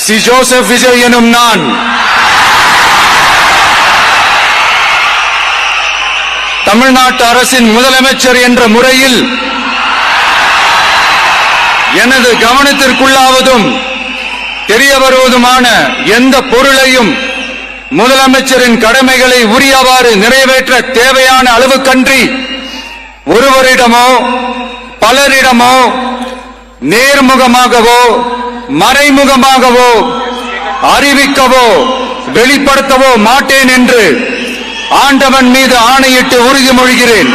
C Joseph Vijay எனும் நான் தமிழ்நாட்டு அரசின் முதலமைச்சர் என்ற முறையில் எனது கவனத்திற்குள்ளாவதும் தெரிய வருவதுமான எந்த பொருளையும் முதலமைச்சரின் கடமைகளை உரியவாறு நிறைவேற்ற தேவையான அளவுக்கன்றி ஒருவரிடமோ பலரிடமோ நேர்முகமாகவோ மறைமுகமாகவோ அறிவிக்கவோ வெளிப்படுத்தவோ மாட்டேன் என்று ஆண்டவன் மீது ஆணையிட்டு உறுதிமொழிகிறேன்.